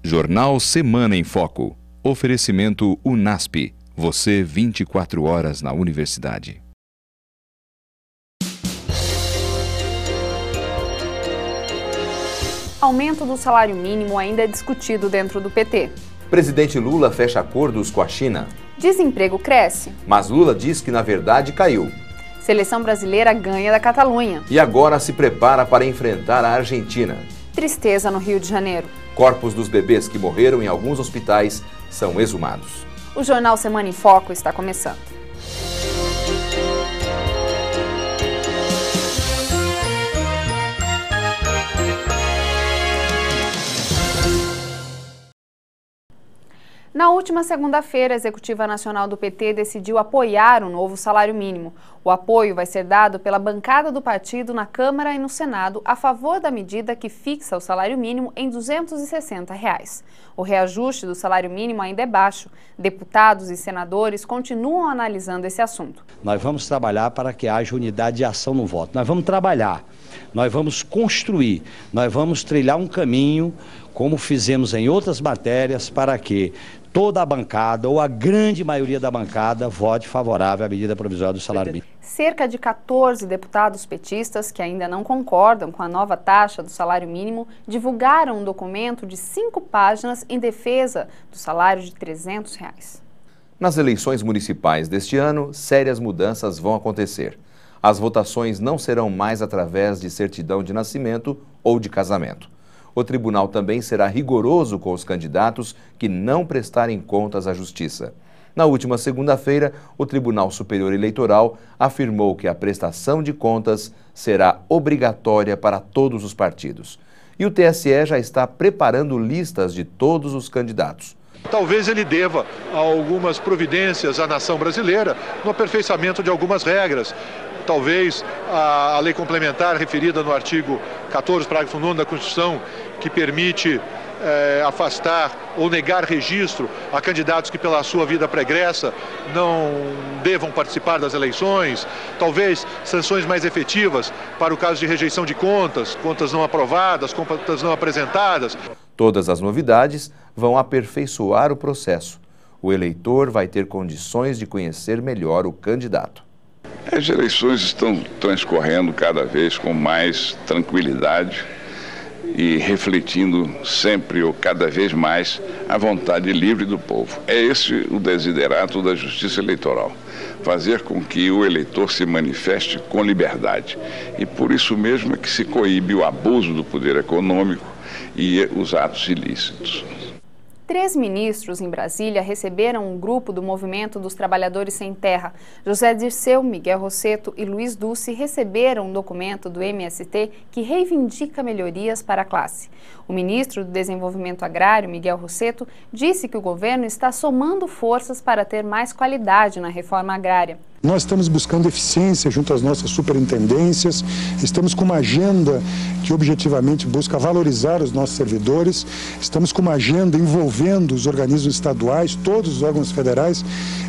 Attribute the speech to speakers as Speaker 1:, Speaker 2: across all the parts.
Speaker 1: Jornal Semana em Foco. Oferecimento Unasp. Você 24 horas na universidade.
Speaker 2: Aumento do salário mínimo ainda é discutido dentro do PT.
Speaker 3: Presidente Lula fecha acordos com a China.
Speaker 2: Desemprego cresce.
Speaker 3: Mas Lula diz que na verdade caiu.
Speaker 2: Seleção brasileira ganha da Catalunha.
Speaker 3: E agora se prepara para enfrentar a Argentina.
Speaker 2: Tristeza no Rio de Janeiro.
Speaker 3: Corpos dos bebês que morreram em alguns hospitais são exumados.
Speaker 2: O Jornal Semana em Foco está começando. Na última segunda-feira, a Executiva Nacional do PT decidiu apoiar o novo salário mínimo. O apoio vai ser dado pela bancada do partido na Câmara e no Senado a favor da medida que fixa o salário mínimo em R$ 260. O reajuste do salário mínimo ainda é baixo. Deputados e senadores continuam analisando esse assunto.
Speaker 4: Nós vamos trabalhar para que haja unidade de ação no voto. Nós vamos trabalhar, nós vamos construir, nós vamos trilhar um caminho, como fizemos em outras matérias, para que toda a bancada, ou a grande maioria da bancada, vote favorável à medida provisória do salário mínimo.
Speaker 2: Cerca de 14 deputados petistas que ainda não concordam com a nova taxa do salário mínimo divulgaram um documento de 5 páginas em defesa do salário de R$ 300.
Speaker 3: Nas eleições municipais deste ano, sérias mudanças vão acontecer. As votações não serão mais através de certidão de nascimento ou de casamento. O tribunal também será rigoroso com os candidatos que não prestarem contas à Justiça. Na última segunda-feira, o Tribunal Superior Eleitoral afirmou que a prestação de contas será obrigatória para todos os partidos. E o TSE já está preparando listas de todos os candidatos.
Speaker 5: Talvez ele deva algumas providências à nação brasileira no aperfeiçoamento de algumas regras. Talvez a lei complementar referida no artigo 14, parágrafo 9 da Constituição, que permite afastar ou negar registro a candidatos que pela sua vida pregressa não devam participar das eleições. Talvez sanções mais efetivas para o caso de rejeição de contas, contas não aprovadas, contas não apresentadas.
Speaker 3: Todas as novidades vão aperfeiçoar o processo. O eleitor vai ter condições de conhecer melhor o candidato.
Speaker 6: As eleições estão transcorrendo cada vez com mais tranquilidade e refletindo sempre ou cada vez mais a vontade livre do povo. É esse o desiderato da Justiça Eleitoral, fazer com que o eleitor se manifeste com liberdade. E por isso mesmo é que se coíbe o abuso do poder econômico e os atos ilícitos.
Speaker 2: 3 ministros em Brasília receberam um grupo do Movimento dos Trabalhadores Sem Terra. José Dirceu, Miguel Rosseto e Luiz Dulce receberam um documento do MST que reivindica melhorias para a classe. O ministro do Desenvolvimento Agrário, Miguel Rosseto, disse que o governo está somando forças para ter mais qualidade na reforma agrária.
Speaker 7: Nós estamos buscando eficiência junto às nossas superintendências, estamos com uma agenda que objetivamente busca valorizar os nossos servidores, estamos com uma agenda envolvendo os organismos estaduais, todos os órgãos federais,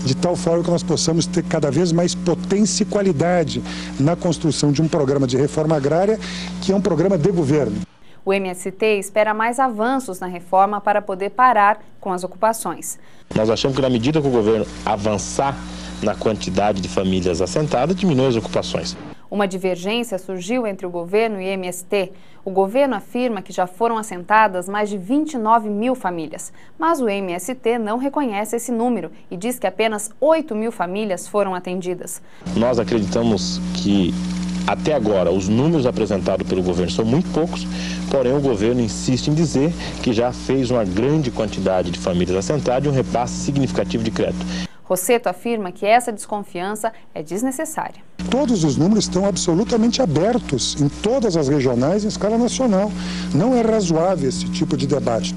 Speaker 7: de tal forma que nós possamos ter cada vez mais potência e qualidade na construção de um programa de reforma agrária, que é um programa de governo.
Speaker 2: O MST espera mais avanços na reforma para poder parar com as ocupações.
Speaker 8: Nós achamos que na medida que o governo avançar na quantidade de famílias assentadas, diminui as ocupações.
Speaker 2: Uma divergência surgiu entre o governo e o MST. O governo afirma que já foram assentadas mais de 29 mil famílias, mas o MST não reconhece esse número e diz que apenas 8 mil famílias foram atendidas.
Speaker 8: Nós acreditamos que até agora os números apresentados pelo governo são muito poucos, porém o governo insiste em dizer que já fez uma grande quantidade de famílias assentadas e um repasse significativo de crédito.
Speaker 2: Rosseto afirma que essa desconfiança é desnecessária.
Speaker 7: Todos os números estão absolutamente abertos em todas as regionais em escala nacional. Não é razoável esse tipo de debate.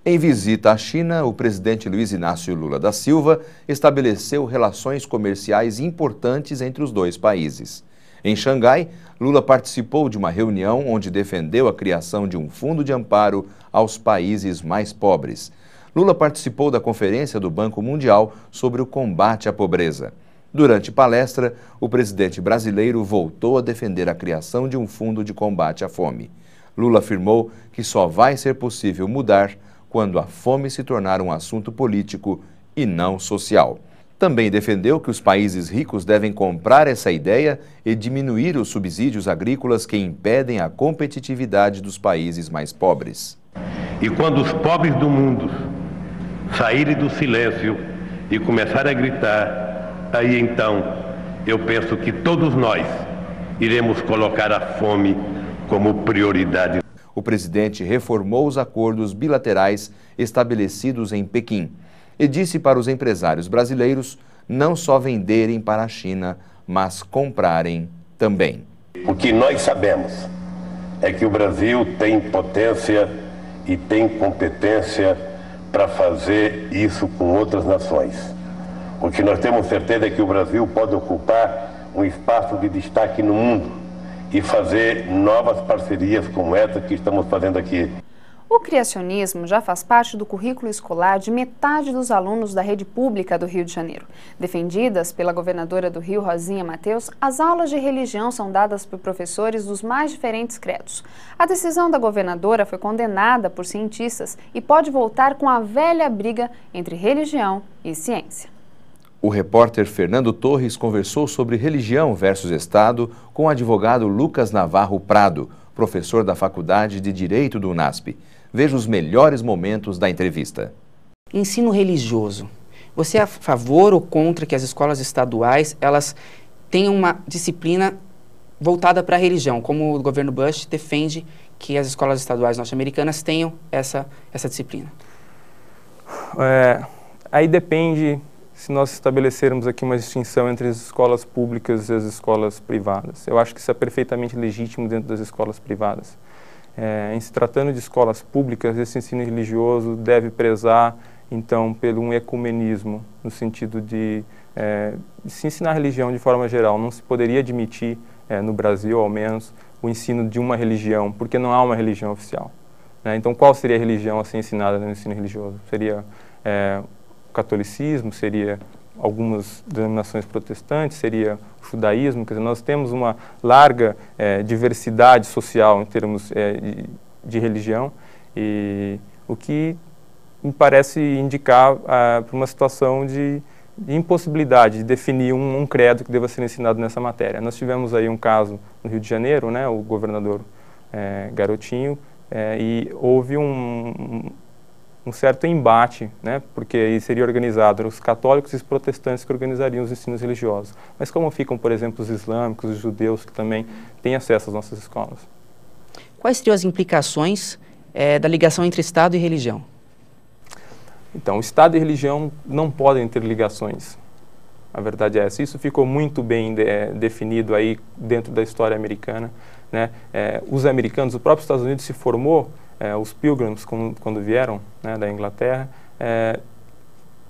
Speaker 3: Em visita à China, o presidente Luiz Inácio Lula da Silva estabeleceu relações comerciais importantes entre os dois países. Em Xangai, Lula participou de uma reunião onde defendeu a criação de um fundo de amparo aos países mais pobres. Lula participou da conferência do Banco Mundial sobre o combate à pobreza. Durante palestra, o presidente brasileiro voltou a defender a criação de um fundo de combate à fome. Lula afirmou que só vai ser possível mudar quando a fome se tornar um assunto político e não social. Também defendeu que os países ricos devem comprar essa ideia e diminuir os subsídios agrícolas que impedem a competitividade dos países mais pobres.
Speaker 9: E quando os pobres do mundo saírem do silêncio e começarem a gritar, aí então eu penso que todos nós iremos colocar a fome como prioridade.
Speaker 3: O presidente reformou os acordos bilaterais estabelecidos em Pequim e disse para os empresários brasileiros não só venderem para a China, mas comprarem também.
Speaker 9: O que nós sabemos é que o Brasil tem potência e tem competência para fazer isso com outras nações. O que nós temos certeza é que o Brasil pode ocupar um espaço de destaque no mundo e fazer novas parcerias como essa que estamos fazendo aqui.
Speaker 2: O criacionismo já faz parte do currículo escolar de metade dos alunos da rede pública do Rio de Janeiro. Defendidas pela governadora do Rio, Rosinha Matheus, as aulas de religião são dadas por professores dos mais diferentes credos. A decisão da governadora foi condenada por cientistas e pode voltar com a velha briga entre religião e ciência.
Speaker 3: O repórter Fernando Torres conversou sobre religião versus Estado com o advogado Lucas Navarro Prado, professor da Faculdade de Direito do UNASP. Veja os melhores momentos da entrevista.
Speaker 10: Ensino religioso. Você é a favor ou contra que as escolas estaduais elas tenham uma disciplina voltada para a religião, como o governo Bush defende que as escolas estaduais norte-americanas tenham essa disciplina?
Speaker 11: Aí depende se nós estabelecermos aqui uma distinção entre as escolas públicas e as escolas privadas. Eu acho que isso é perfeitamente legítimo dentro das escolas privadas. Em se tratando de escolas públicas, esse ensino religioso deve prezar, então, pelo um ecumenismo, no sentido de se ensinar religião de forma geral. Não se poderia admitir, no Brasil ao menos, o ensino de uma religião, porque não há uma religião oficial. Então, qual seria a religião a ser ensinada no ensino religioso? Seria o catolicismo, seria algumas denominações protestantes, seria o judaísmo. Quer dizer, nós temos uma larga diversidade social em termos de religião, e o que me parece indicar para uma situação de impossibilidade de definir um credo que deva ser ensinado nessa matéria. Nós tivemos aí um caso no Rio de Janeiro, né, o governador Garotinho, e houve um certo embate, né, porque aí seria organizado os católicos e os protestantes que organizariam os ensinos religiosos. Mas como ficam, por exemplo, os islâmicos, os judeus, que também têm acesso às nossas escolas?
Speaker 10: Quais seriam as implicações da ligação entre Estado e religião?
Speaker 11: Então, Estado e religião não podem ter ligações. A verdade é essa. Isso ficou muito bem definido aí dentro da história americana, né? Os americanos, o próprio Estados Unidos se formou, os Pilgrims, quando vieram, né, da Inglaterra,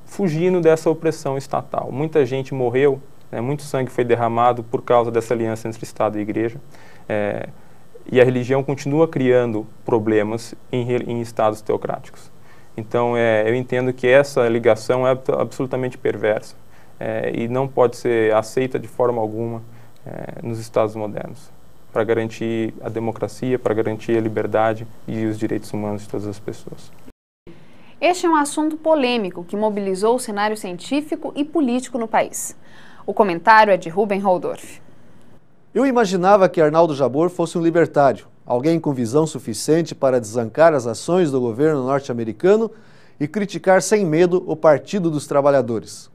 Speaker 11: fugindo dessa opressão estatal. Muita gente morreu, muito sangue foi derramado por causa dessa aliança entre Estado e Igreja, e a religião continua criando problemas em estados teocráticos. Então, eu entendo que essa ligação é absolutamente perversa e não pode ser aceita de forma alguma nos estados modernos, para garantir a democracia, para garantir a liberdade e os direitos humanos de todas as pessoas.
Speaker 2: Este é um assunto polêmico que mobilizou o cenário científico e político no país. O comentário é de Ruben Holdorf.
Speaker 12: Eu imaginava que Arnaldo Jabbour fosse um libertário, alguém com visão suficiente para desancar as ações do governo norte-americano e criticar sem medo o Partido dos Trabalhadores.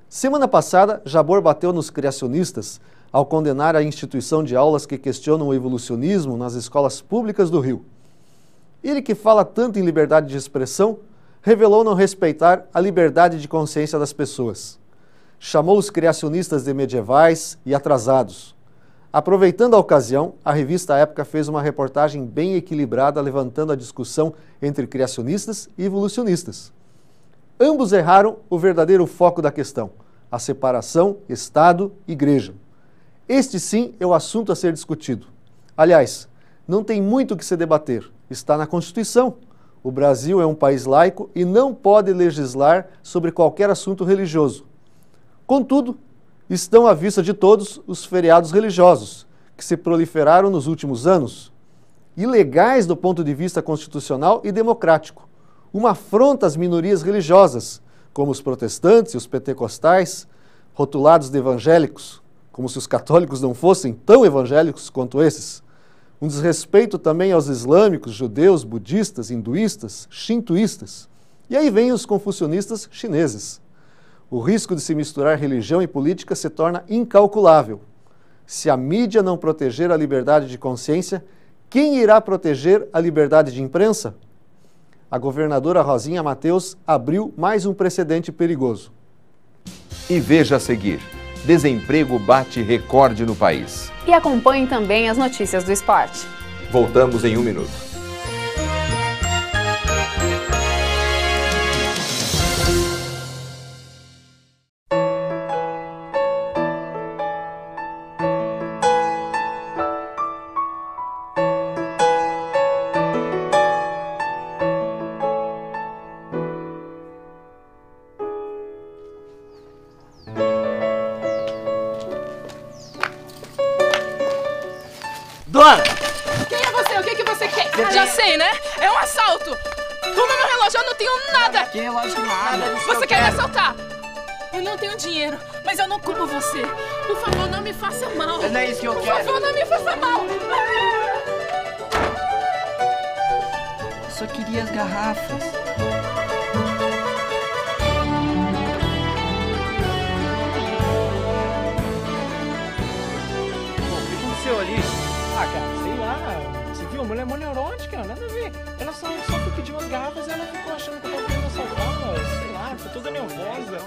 Speaker 12: Semana passada, Jabbour bateu nos criacionistas ao condenar a instituição de aulas que questionam o evolucionismo nas escolas públicas do Rio. Ele, que fala tanto em liberdade de expressão, revelou não respeitar a liberdade de consciência das pessoas. Chamou os criacionistas de medievais e atrasados. Aproveitando a ocasião, a revista Época fez uma reportagem bem equilibrada levantando a discussão entre criacionistas e evolucionistas. Ambos erraram o verdadeiro foco da questão, a separação Estado-Igreja. Este sim é o assunto a ser discutido. Aliás, não tem muito o que se debater, está na Constituição. O Brasil é um país laico e não pode legislar sobre qualquer assunto religioso. Contudo, estão à vista de todos os feriados religiosos, que se proliferaram nos últimos anos, ilegais do ponto de vista constitucional e democrático. uma afronta às minorias religiosas, como os protestantes e os pentecostais, rotulados de evangélicos, como se os católicos não fossem tão evangélicos quanto esses. Um desrespeito também aos islâmicos, judeus, budistas, hinduístas, shintoístas. E aí vem os confucionistas chineses. O risco de se misturar religião e política se torna incalculável. Se a mídia não proteger a liberdade de consciência, quem irá proteger a liberdade de imprensa? A governadora Rosinha Mateus abriu mais um precedente perigoso.
Speaker 3: E veja a seguir: desemprego bate recorde no país.
Speaker 2: E acompanhe também as notícias do esporte.
Speaker 3: Voltamos em 1 minuto.
Speaker 13: Dona!
Speaker 14: Quem é você? O que você quer? Ah, já sei, né? É um assalto! Toma meu relógio, eu não tenho nada!
Speaker 13: Que relógio nada?
Speaker 14: Você quer me assaltar? Eu não tenho dinheiro, mas eu não culpo você. Por favor, não me faça mal.
Speaker 13: Mas não é isso que eu quero.
Speaker 14: Por favor, não me faça mal.
Speaker 13: Eu só queria as garrafas.
Speaker 15: O que aconteceu ali? Ah, cara, sei lá. Você viu? A mulher é mó neurótica, nada a ver. Ela só foi pedir umas garrafas e ela ficou achando que eu tava querendo assaltar. Sei lá, ficou toda nervosa.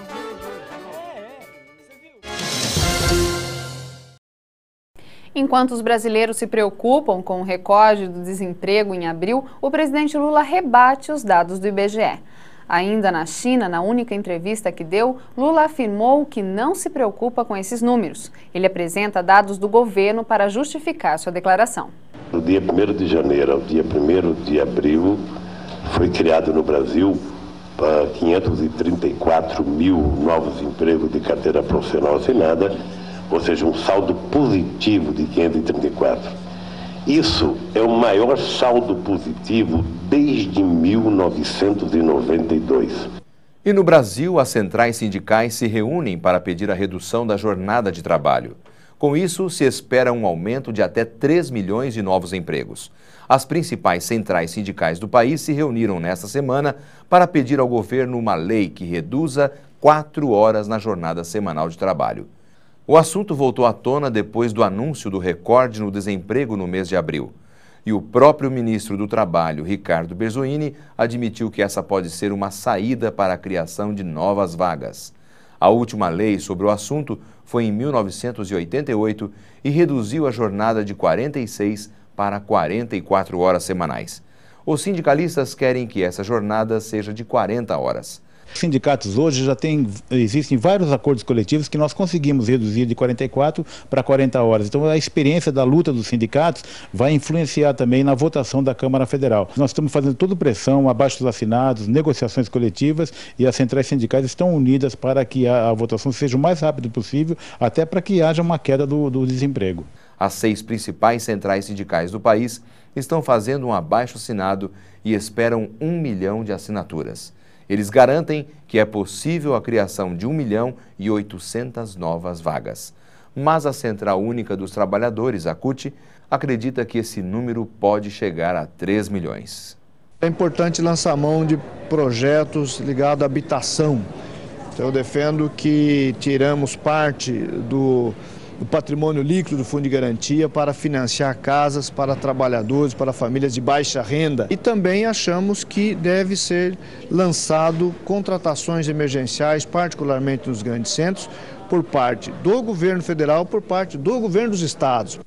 Speaker 2: Enquanto os brasileiros se preocupam com o recorde do desemprego em abril, o presidente Lula rebate os dados do IBGE. Ainda na China, na única entrevista que deu, Lula afirmou que não se preocupa com esses números. Ele apresenta dados do governo para justificar sua declaração.
Speaker 9: Do dia 1º de janeiro ao dia 1º de abril, foi criado no Brasil 534 mil novos empregos de carteira profissional assinada, ou seja, um saldo positivo de 534. Isso é o maior saldo positivo desde 1992.
Speaker 3: E no Brasil, as centrais sindicais se reúnem para pedir a redução da jornada de trabalho. Com isso, se espera um aumento de até 3 milhões de novos empregos. As principais centrais sindicais do país se reuniram nesta semana para pedir ao governo uma lei que reduza 4 horas na jornada semanal de trabalho. O assunto voltou à tona depois do anúncio do recorde no desemprego no mês de abril. E o próprio ministro do Trabalho, Ricardo Berzoini, admitiu que essa pode ser uma saída para a criação de novas vagas. A última lei sobre o assunto foi em 1988 e reduziu a jornada de 46 para 44 horas semanais. Os sindicalistas querem que essa jornada seja de 40 horas.
Speaker 16: Os sindicatos hoje existem vários acordos coletivos que nós conseguimos reduzir de 44 para 40 horas. Então a experiência da luta dos sindicatos vai influenciar também na votação da Câmara Federal. Nós estamos fazendo toda pressão, abaixo dos assinados, negociações coletivas, e as centrais sindicais estão unidas para que a votação seja o mais rápido possível, até para que haja uma queda do desemprego.
Speaker 3: As 6 principais centrais sindicais do país estão fazendo um abaixo-assinado e esperam 1 milhão de assinaturas. Eles garantem que é possível a criação de 1.800.000 novas vagas. Mas a Central Única dos Trabalhadores, a CUT, acredita que esse número pode chegar a 3 milhões.
Speaker 17: É importante lançar mão de projetos ligados à habitação. Então, eu defendo que tiramos parte do patrimônio líquido do Fundo de Garantia para financiar casas para trabalhadores, para famílias de baixa renda. E também achamos que deve ser lançado contratações emergenciais, particularmente nos grandes centros, por parte do governo federal, por parte do governo dos estados.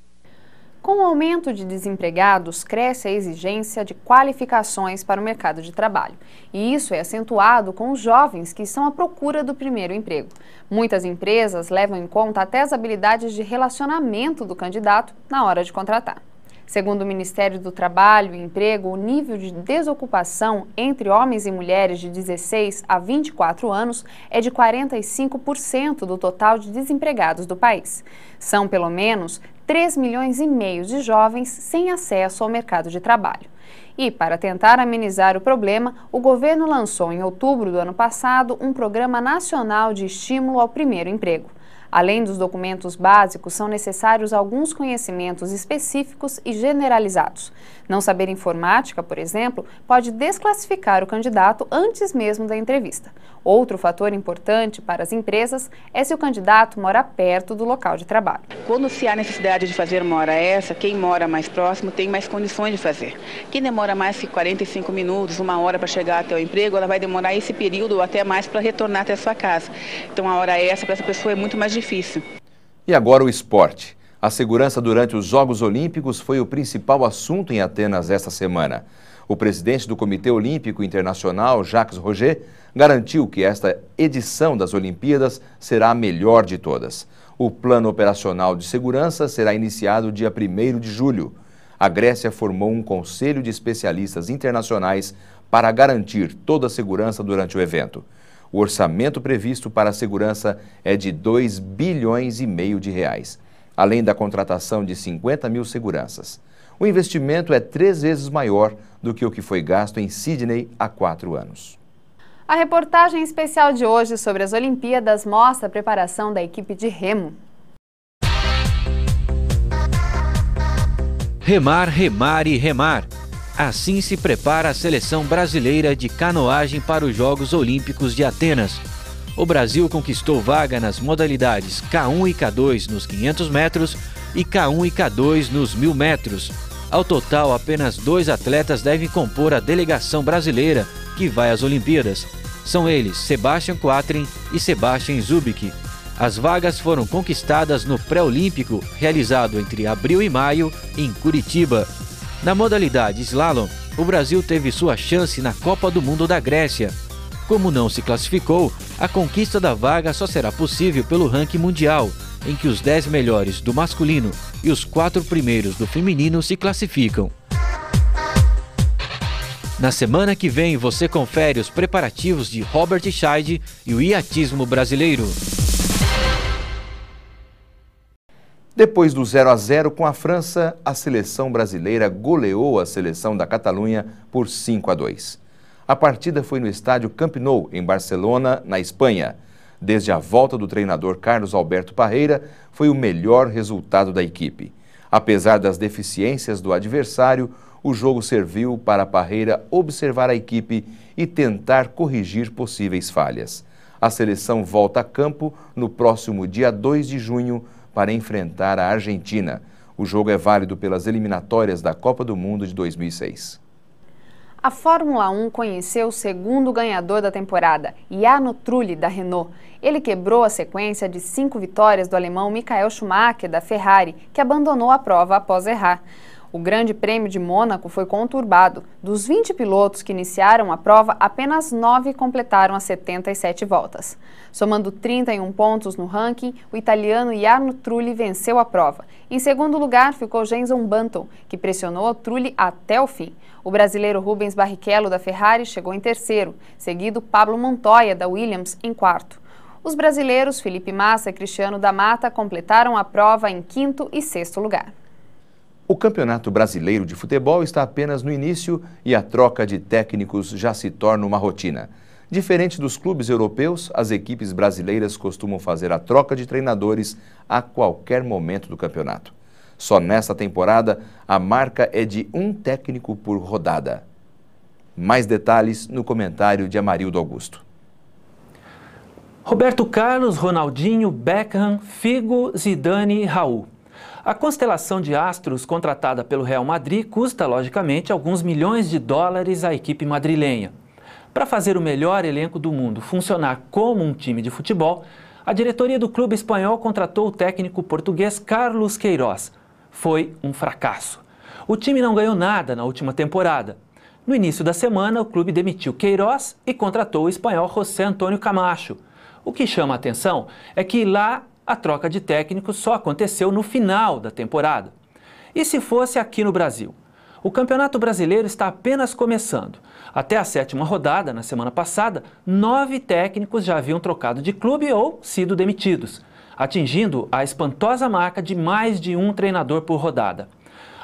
Speaker 2: Com o aumento de desempregados, cresce a exigência de qualificações para o mercado de trabalho. E isso é acentuado com os jovens que estão à procura do primeiro emprego. Muitas empresas levam em conta até as habilidades de relacionamento do candidato na hora de contratar. Segundo o Ministério do Trabalho e Emprego, o nível de desocupação entre homens e mulheres de 16 a 24 anos é de 45% do total de desempregados do país. São pelo menos 3,5 milhões de jovens sem acesso ao mercado de trabalho. E, para tentar amenizar o problema, o governo lançou em outubro do ano passado um programa nacional de estímulo ao primeiro emprego. Além dos documentos básicos, são necessários alguns conhecimentos específicos e generalizados. Não saber informática, por exemplo, pode desclassificar o candidato antes mesmo da entrevista. Outro fator importante para as empresas é se o candidato mora perto do local de trabalho.
Speaker 18: Quando se há necessidade de fazer uma hora extra, quem mora mais próximo tem mais condições de fazer. Quem demora mais que 45 minutos, uma hora para chegar até o emprego, ela vai demorar esse período ou até mais para retornar até a sua casa. Então a hora extra para essa pessoa é muito mais difícil.
Speaker 3: E agora o esporte. A segurança durante os Jogos Olímpicos foi o principal assunto em Atenas esta semana. O presidente do Comitê Olímpico Internacional, Jacques Roger, garantiu que esta edição das Olimpíadas será a melhor de todas. O plano operacional de segurança será iniciado dia 1º de julho. A Grécia formou um conselho de especialistas internacionais para garantir toda a segurança durante o evento. O orçamento previsto para a segurança é de 2,5 bilhões de reais, além da contratação de 50 mil seguranças. O investimento é 3 vezes maior do que o que foi gasto em Sydney há 4 anos.
Speaker 2: A reportagem especial de hoje sobre as Olimpíadas mostra a preparação da equipe de remo.
Speaker 19: Remar, remar e remar. Assim se prepara a seleção brasileira de canoagem para os Jogos Olímpicos de Atenas. O Brasil conquistou vaga nas modalidades K1 e K2 nos 500 metros e K1 e K2 nos 1.000 metros. Ao total, apenas 2 atletas devem compor a delegação brasileira que vai às Olimpíadas. São eles Sebastian Quatrin e Sebastian Zubik. As vagas foram conquistadas no pré-olímpico, realizado entre abril e maio, em Curitiba. Na modalidade slalom, o Brasil teve sua chance na Copa do Mundo da Grécia. Como não se classificou, a conquista da vaga só será possível pelo ranking mundial, em que os 10 melhores do masculino e os 4 primeiros do feminino se classificam. Na semana que vem, você confere os preparativos de Robert Scheid e o iatismo brasileiro.
Speaker 3: Depois do 0-0 com a França, a seleção brasileira goleou a seleção da Catalunha por 5-2. A partida foi no estádio Camp Nou, em Barcelona, na Espanha. Desde a volta do treinador Carlos Alberto Parreira, foi o melhor resultado da equipe. Apesar das deficiências do adversário, o jogo serviu para Parreira observar a equipe e tentar corrigir possíveis falhas. A seleção volta a campo no próximo dia 2 de junho para enfrentar a Argentina. O jogo é válido pelas eliminatórias da Copa do Mundo de 2006.
Speaker 2: A Fórmula 1 conheceu o segundo ganhador da temporada, Jarno Trulli, da Renault. Ele quebrou a sequência de 5 vitórias do alemão Michael Schumacher, da Ferrari, que abandonou a prova após errar. O Grande Prêmio de Mônaco foi conturbado. Dos 20 pilotos que iniciaram a prova, apenas 9 completaram as 77 voltas. Somando 31 pontos no ranking, o italiano Jarno Trulli venceu a prova. Em segundo lugar ficou Jenson Button, que pressionou o Trulli até o fim. O brasileiro Rubens Barrichello, da Ferrari, chegou em terceiro, seguido Pablo Montoya, da Williams, em quarto. Os brasileiros Felipe Massa e Cristiano da Mata completaram a prova em quinto e sexto lugar.
Speaker 3: O Campeonato Brasileiro de Futebol está apenas no início e a troca de técnicos já se torna uma rotina. Diferente dos clubes europeus, as equipes brasileiras costumam fazer a troca de treinadores a qualquer momento do campeonato. Só nesta temporada, a marca é de 1 técnico por rodada. Mais detalhes no comentário de Amarildo Augusto.
Speaker 20: Roberto Carlos, Ronaldinho, Beckham, Figo, Zidane e Raul. A constelação de astros contratada pelo Real Madrid custa, logicamente, alguns milhões de dólares à equipe madrilenha. Para fazer o melhor elenco do mundo funcionar como um time de futebol, a diretoria do clube espanhol contratou o técnico português Carlos Queiroz. Foi um fracasso. O time não ganhou nada na última temporada. No início da semana, o clube demitiu Queiroz e contratou o espanhol José Antônio Camacho. O que chama a atenção é que lá a troca de técnicos só aconteceu no final da temporada. E se fosse aqui no Brasil? O Campeonato Brasileiro está apenas começando. Até a 7ª rodada, na semana passada, 9 técnicos já haviam trocado de clube ou sido demitidos, atingindo a espantosa marca de mais de um treinador por rodada.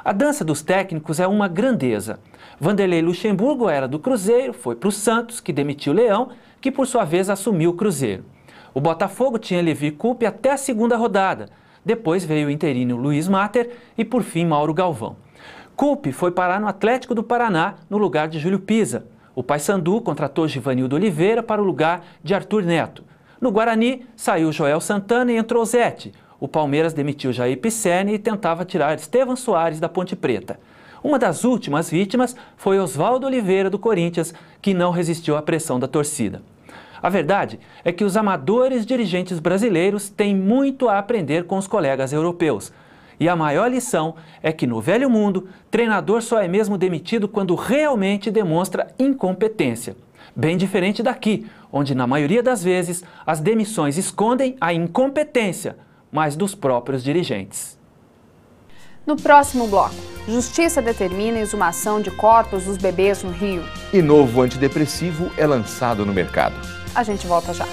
Speaker 20: A dança dos técnicos é uma grandeza. Vanderlei Luxemburgo era do Cruzeiro, foi para o Santos, que demitiu o Leão, que por sua vez assumiu o Cruzeiro. O Botafogo tinha Levi Coupe até a 2ª rodada. Depois veio o interino Luiz Matter e por fim Mauro Galvão. Coupe foi parar no Atlético do Paraná, no lugar de Júlio Pisa. O Paysandu contratou Givanildo Oliveira para o lugar de Arthur Neto. No Guarani, saiu Joel Santana e entrou Zete. O Palmeiras demitiu Jair Pisserni e tentava tirar Estevan Soares da Ponte Preta. Uma das últimas vítimas foi Oswaldo Oliveira, do Corinthians, que não resistiu à pressão da torcida. A verdade é que os amadores dirigentes brasileiros têm muito a aprender com os colegas europeus. E a maior lição é que no velho mundo, treinador só é mesmo demitido quando realmente demonstra incompetência. Bem diferente daqui, onde na maioria das vezes as demissões escondem a incompetência, mas dos próprios dirigentes.
Speaker 2: No próximo bloco, Justiça determina a exumação de corpos dos bebês no Rio.
Speaker 3: E novo antidepressivo é lançado no mercado.
Speaker 2: A gente volta já.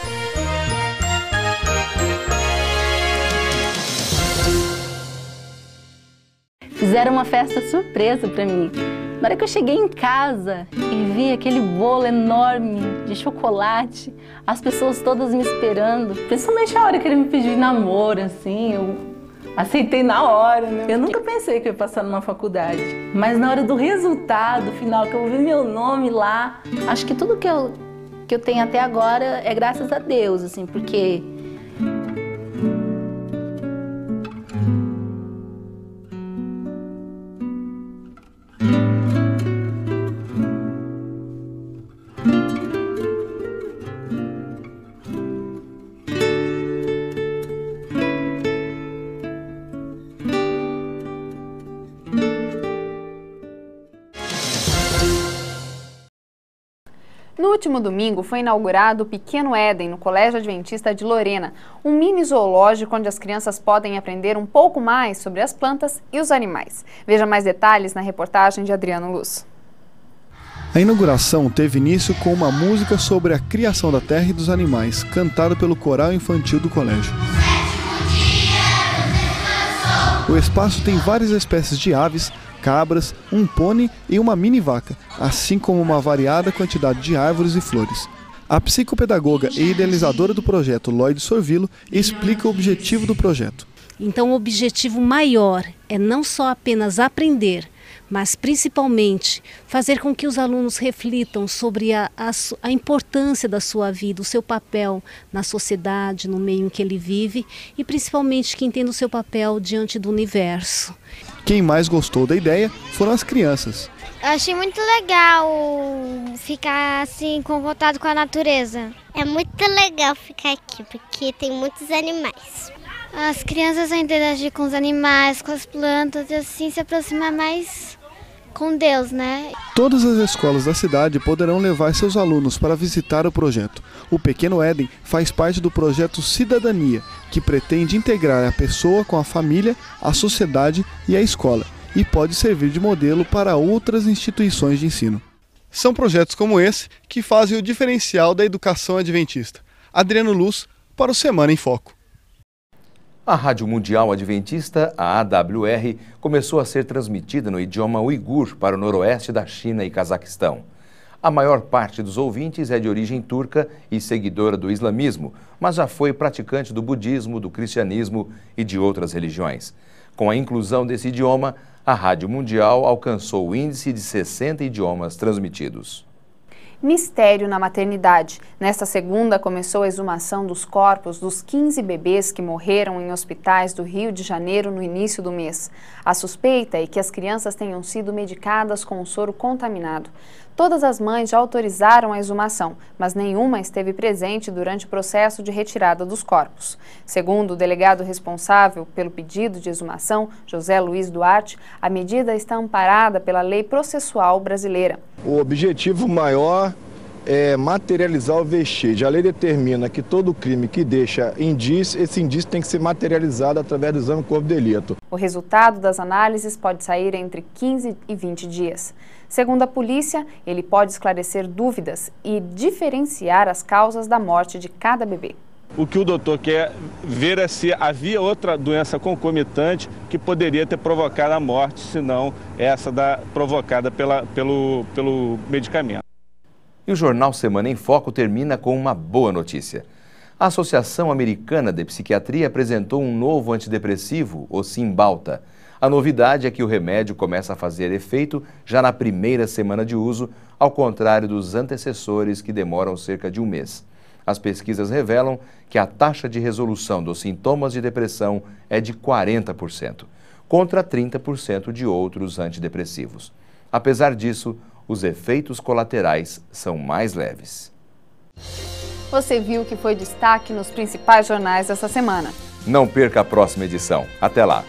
Speaker 21: Fizeram uma festa surpresa para mim. Na hora que eu cheguei em casa e vi aquele bolo enorme de chocolate, as pessoas todas me esperando, principalmente a hora que ele me pediu namoro, assim, eu aceitei na hora, né? Eu nunca pensei que eu ia passar numa faculdade, mas na hora do resultado final, que eu vi meu nome lá, acho que tudo que eu tenho até agora é graças a Deus, assim, porque
Speaker 2: No último domingo foi inaugurado o Pequeno Éden, no Colégio Adventista de Lorena, um mini zoológico onde as crianças podem aprender um pouco mais sobre as plantas e os animais. Veja mais detalhes na reportagem de Adriano Luz.
Speaker 22: A inauguração teve início com uma música sobre a criação da terra e dos animais, cantada pelo coral infantil do colégio. O espaço tem várias espécies de aves, cabras, um pônei e uma mini vaca, assim como uma variada quantidade de árvores e flores. A psicopedagoga e idealizadora do projeto, Lloyd Sorvillo, explica o objetivo do projeto.
Speaker 23: Então, o objetivo maior é não só apenas aprender, mas principalmente fazer com que os alunos reflitam sobre a importância da sua vida, o seu papel na sociedade, no meio em que ele vive e principalmente que entenda o seu papel diante do universo.
Speaker 22: Quem mais gostou da ideia foram as crianças.
Speaker 24: Eu achei muito legal ficar assim, contato com a natureza. É muito legal ficar aqui, porque tem muitos animais. As crianças vão interagir com os animais, com as plantas e assim se aproximar mais com Deus, né?
Speaker 22: Todas as escolas da cidade poderão levar seus alunos para visitar o projeto. O Pequeno Éden faz parte do projeto Cidadania, que pretende integrar a pessoa com a família, a sociedade e a escola, e pode servir de modelo para outras instituições de ensino. São projetos como esse que fazem o diferencial da educação adventista. Adriano Luz, para o Semana em Foco.
Speaker 3: A Rádio Mundial Adventista, a AWR, começou a ser transmitida no idioma uigur para o noroeste da China e Cazaquistão. A maior parte dos ouvintes é de origem turca e seguidora do islamismo, mas já foi praticante do budismo, do cristianismo e de outras religiões. Com a inclusão desse idioma, a Rádio Mundial alcançou o índice de 60 idiomas transmitidos.
Speaker 2: Mistério na maternidade. Nesta segunda começou a exumação dos corpos dos 15 bebês que morreram em hospitais do Rio de Janeiro no início do mês. A suspeita é que as crianças tenham sido medicadas com um soro contaminado. Todas as mães já autorizaram a exumação, mas nenhuma esteve presente durante o processo de retirada dos corpos. Segundo o delegado responsável pelo pedido de exumação, José Luiz Duarte, a medida está amparada pela lei processual brasileira.
Speaker 17: O objetivo maior materializar o vestígio. A lei determina que todo crime que deixa indício, esse indício tem que ser materializado através do exame corpo de delito.
Speaker 2: O resultado das análises pode sair entre 15 e 20 dias. Segundo a polícia, ele pode esclarecer dúvidas e diferenciar as causas da morte de cada bebê.
Speaker 1: O que o doutor quer ver é se havia outra doença concomitante que poderia ter provocado a morte, se não essa provocada pelo medicamento.
Speaker 3: E o Jornal Semana em Foco termina com uma boa notícia. A Associação Americana de Psiquiatria apresentou um novo antidepressivo, o Cymbalta. A novidade é que o remédio começa a fazer efeito já na primeira semana de uso, ao contrário dos antecessores que demoram cerca de um mês. As pesquisas revelam que a taxa de resolução dos sintomas de depressão é de 40%, contra 30% de outros antidepressivos. Apesar disso, os efeitos colaterais são mais leves.
Speaker 2: Você viu o que foi destaque nos principais jornais dessa semana.
Speaker 3: Não perca a próxima edição. Até lá!